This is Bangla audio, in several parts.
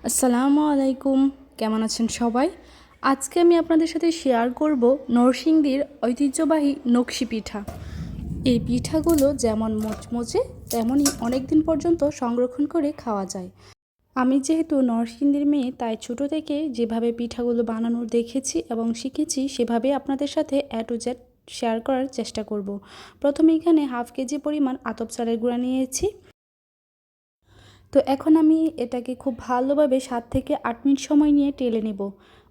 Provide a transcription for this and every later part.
আসসালামু আলাইকুম। কেমন আছেন সবাই? আজকে আমি আপনাদের সাথে শেয়ার করব নরসিংদীর ঐতিহ্যবাহী নকশি পিঠা। এই পিঠাগুলো যেমন মুচমুচে তেমনই অনেক দিন পর্যন্ত সংরক্ষণ করে খাওয়া যায়। আমি যেহেতু নরসিংদীর মেয়ে, তাই ছোটো থেকে যেভাবে পিঠাগুলো বানানোর দেখেছি এবং শিখেছি সেভাবে আপনাদের সাথে A to Z শেয়ার করার চেষ্টা করব। প্রথমে এখানে হাফ কেজি পরিমাণ আতপ চালের গুঁড়া নিয়েছি। তো এখন আমি এটাকে খুব ভালোভাবে 7 থেকে 8 মিনিট সময় নিয়ে টেলে নেব।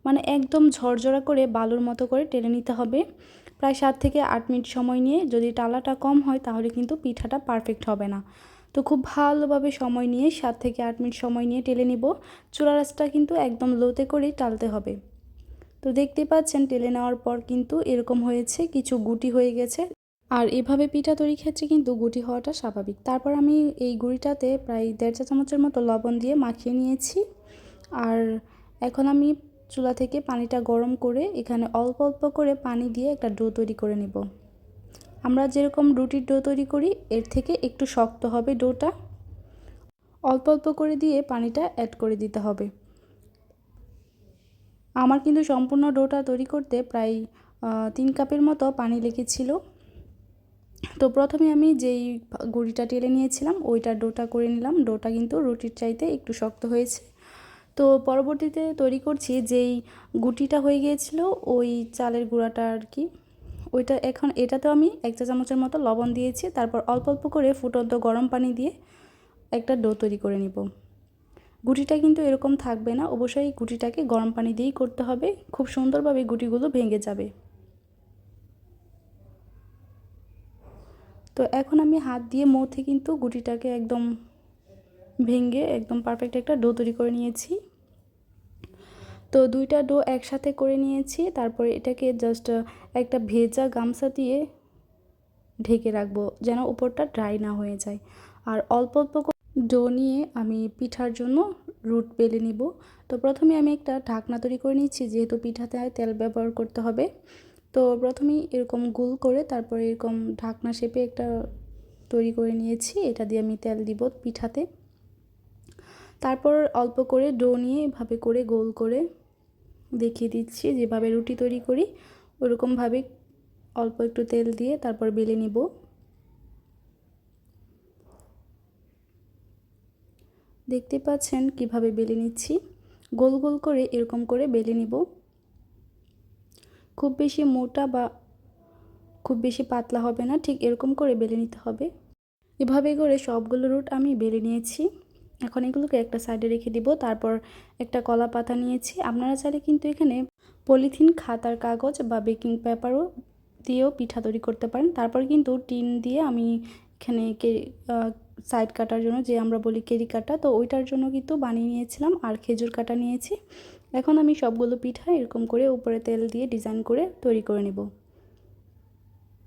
মানে একদম ঝরঝরা করে বালুর মতো করে টেলে নিতে হবে। প্রায় 7 থেকে 8 মিনিট সময় নিয়ে, যদি টালাটা কম হয় তাহলে কিন্তু পিঠাটা পারফেক্ট হবে না। তো খুব ভালোভাবে সময় নিয়ে 7 থেকে 8 মিনিট সময় নিয়ে টেলে নিব। চুলার আঁচটা কিন্তু একদম লোতে করেই টালতে হবে। তো দেখতেই পাচ্ছেন টেলে নেওয়ার পর কিন্তু এরকম হয়েছে, কিছু গুটি হয়ে গেছে। আর এভাবে পিঠা তৈরির ক্ষেত্রে কিন্তু গুটি হওয়াটা স্বাভাবিক। তারপর আমি এই গুঁড়িটাতে প্রায় 1.5 চা চামচের মতো লবণ দিয়ে মাখিয়ে নিয়েছি। আর এখন আমি চুলা থেকে পানিটা গরম করে এখানে অল্প অল্প করে পানি দিয়ে একটা ডো তৈরি করে নেব। আমরা যেরকম রুটির ডো তৈরি করি এর থেকে একটু শক্ত হবে ডোটা। অল্প অল্প করে দিয়ে পানিটা অ্যাড করে দিতে হবে। আমার কিন্তু সম্পূর্ণ ডোটা তৈরি করতে প্রায় 3 কাপের মতো পানি লেগেছিল। তো প্রথমে আমি যেই গুঁড়িটা টেলে নিয়েছিলাম ওইটার ডোটা করে নিলাম। ডোটা কিন্তু রুটির চাইতে একটু শক্ত হয়েছে। তো পরবর্তীতে তৈরি করছি যেই গুটিটা হয়ে গিয়েছিল ওই চালের গুঁড়াটা আর কি, ওইটা এখন এটাতেও আমি 1 চা চামচের মতো লবণ দিয়েছি। তারপর অল্প অল্প করে ফুটন্ত গরম পানি দিয়ে একটা ডো তৈরি করে নিব। গুটিটা কিন্তু এরকম থাকবে না, অবশ্যই গুটিটাকে গরম পানি দিয়েই করতে হবে, খুব সুন্দরভাবে গুটিগুলো ভেঙে যাবে। তো এখন আমি হাত দিয়ে মথে কিন্তু গুটিটাকে একদম ভেঙে একদম পারফেক্ট একটা ডো তৈরি করে নিয়েছি। তো দুইটা ডো একসাথে করে নিয়েছি। তারপরে এটাকে জাস্ট একটা ভেজা গামছা দিয়ে ঢেকে রাখবো যেন উপরটা ড্রাই না হয়ে যায়। আর অল্প অল্প করে ডো নিয়ে আমি পিঠার জন্য রুট বেলে নিব। তো প্রথমে আমি একটা ঢাকনা তৈরি করে নিচ্ছি, যেহেতু পিঠাতে তেল ব্যবহার করতে হবে। তো প্রথমেই এরকম গোল করে তারপরে এরকম ঢাকনা শেপে একটা তৈরি করে নিয়েছি। এটা দিয়ে আমি তেল দিব পিঠাতে। তারপর অল্প করে ডো নিয়ে এভাবে করে গোল করে দেখিয়ে দিচ্ছি, যেভাবে রুটি তৈরি করি ওরকমভাবে অল্প একটু তেল দিয়ে তারপর বেলে নিব। দেখতে পাচ্ছেন কিভাবে বেলে নিচ্ছি, গোল গোল করে এরকম করে বেলে নিব। খুব বেশি মোটা বা খুব বেশি পাতলা হবে না, ঠিক এরকম করে বেলে নিতে হবে। এভাবে করে সবগুলো রুট আমি বেলে নিয়েছি। এখন এগুলোকে একটা সাইডে রেখে দিব। তারপর একটা কলা পাতা নিয়েছি। আপনারা চাইলে কিন্তু এখানে পলিথিন, খাতার কাগজ বা বেকিং পেপারও দিয়েও পিঠা তৈরি করতে পারেন। তারপর কিন্তু টিন দিয়ে আমি এখানে সাইড কাটার জন্য, যে আমরা বলি কেরি কাটা, তো ওইটার জন্য কিন্তু বানিয়ে নিয়েছিলাম। আর খেজুর কাটা নিয়েছি। এখন আমি সবগুলো পিঠা এরকম করে উপরে তেল দিয়ে ডিজাইন করে তৈরি করে নেব।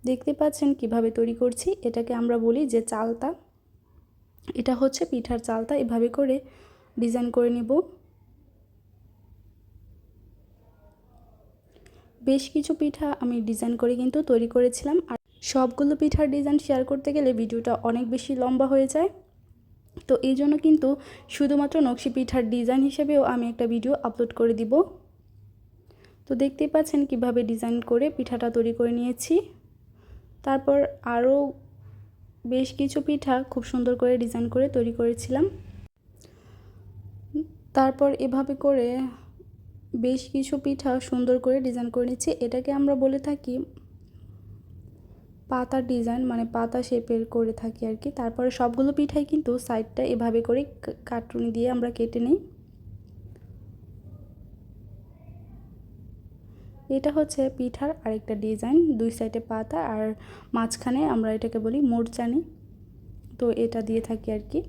দেখতে পাচ্ছেন কিভাবে তৈরি করছি। এটাকে আমরা বলি যে চালতা। এটা হচ্ছে পিঠার চালতা। এভাবে করে ডিজাইন করে নিব। বেশ কিছু পিঠা আমি ডিজাইন করে কিন্তু তৈরি করেছিলাম। আর সবগুলো পিঠার ডিজাইন শেয়ার করতে গেলে ভিডিওটা অনেক বেশি লম্বা হয়ে যায়। তো এই জন্য কিন্তু শুধুমাত্র নকশি পিঠার ডিজাইন হিসেবেও আমি একটা ভিডিও আপলোড করে দিব। তো দেখতেই পাচ্ছেন কিভাবে ডিজাইন করে পিঠাটা তৈরি করে নিয়েছি। তারপর আরও বেশ কিছু পিঠা খুব সুন্দর করে ডিজাইন করে তৈরি করেছিলাম। তারপর এভাবে করে বেশ কিছু পিঠা সুন্দর করে ডিজাইন করে নিচ্ছি। এটাকে আমরা বলে থাকি পাতা ডিজাইন, মানে পাতা শেপের করে থাকি আর কি। তারপরে সবগুলো পিঠাই কিন্তু সাইডটা এভাবে করে কাটুনি দিয়ে আমরা কেটে নিই। এটা হচ্ছে পিঠার আরেকটা ডিজাইন, দুই সাইডে পাতা আর মাঝখানে আমরা এটাকে বলি মোরচানি। তো এটা দিয়ে থাকি আর কি।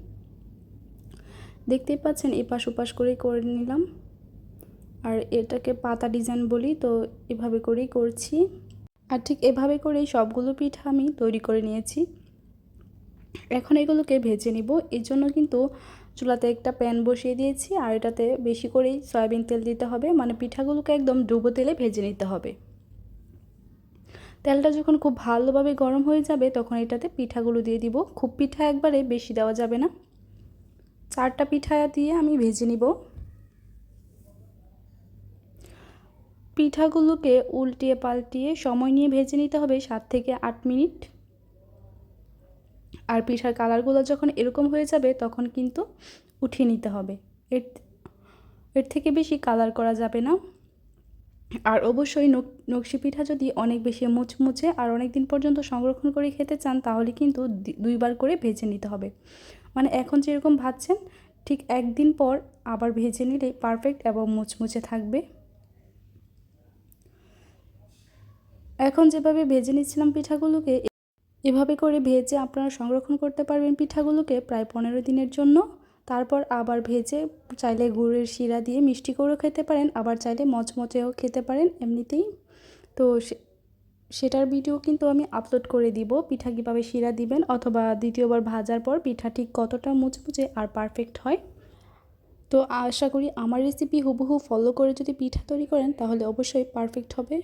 দেখতেই পাচ্ছেন এপাশ ওপাশ করে নিলাম। আর এটাকে পাতা ডিজাইন বলি। তো এভাবে করেই করছি। আর ঠিক এভাবে করেই সবগুলো পিঠা আমি তৈরি করে নিয়েছি। এখন এগুলোকে ভেজে নিব। এর জন্য কিন্তু চুলাতে একটা প্যান বসিয়ে দিয়েছি। আর এটাতে বেশি করেই সয়াবিন তেল দিতে হবে, মানে পিঠাগুলোকে একদম ডুবো তেলে ভেজে নিতে হবে। তেলটা যখন খুব ভালোভাবে গরম হয়ে যাবে তখন এটাতে পিঠাগুলো দিয়ে দিব। খুব পিঠা একবারে বেশি দেওয়া যাবে না। 4টা পিঠা দিয়ে আমি ভেজে নিব। পিঠাগুলোকে উল্টিয়ে পাল্টিয়ে সময় নিয়ে ভেজে নিতে হবে 7 থেকে 8 মিনিট। আর পিঠার কালারগুলো যখন এরকম হয়ে যাবে তখন কিন্তু উঠিয়ে নিতে হবে। এর থেকে বেশি কালার করা যাবে না। আর অবশ্যই নকশি পিঠা যদি অনেক বেশি মুচমুচে আর অনেক দিন পর্যন্ত সংরক্ষণ করে খেতে চান তাহলে কিন্তু 2বার করে ভেজে নিতে হবে। মানে এখন যেরকম ভাজছেন ঠিক 1 দিন পর আবার ভেজে নিলে পারফেক্ট এবং মুচমুচে থাকবে। এখন যেভাবে ভেজে নিচ্ছিলাম পিঠাগুলোকে, এভাবে করে ভেজে আপনারা সংরক্ষণ করতে পারবেন পিঠাগুলোকে প্রায় 15 দিনের জন্য। তারপর আবার ভেজে চাইলে গুড়ের শিরা দিয়ে মিষ্টি করেও খেতে পারেন, আবার চাইলে মচমচেও খেতে পারেন এমনিতেই। তো সেটার ভিডিও কিন্তু আমি আপলোড করে দিব, পিঠা কীভাবে শিরা দিবেন অথবা দ্বিতীয়বার ভাজার পর পিঠা ঠিক কতটা মুচমুচে আর পারফেক্ট হয়। তো আশা করি আমার রেসিপি হুবহু ফলো করে যদি পিঠা তৈরি করেন তাহলে অবশ্যই পারফেক্ট হবে।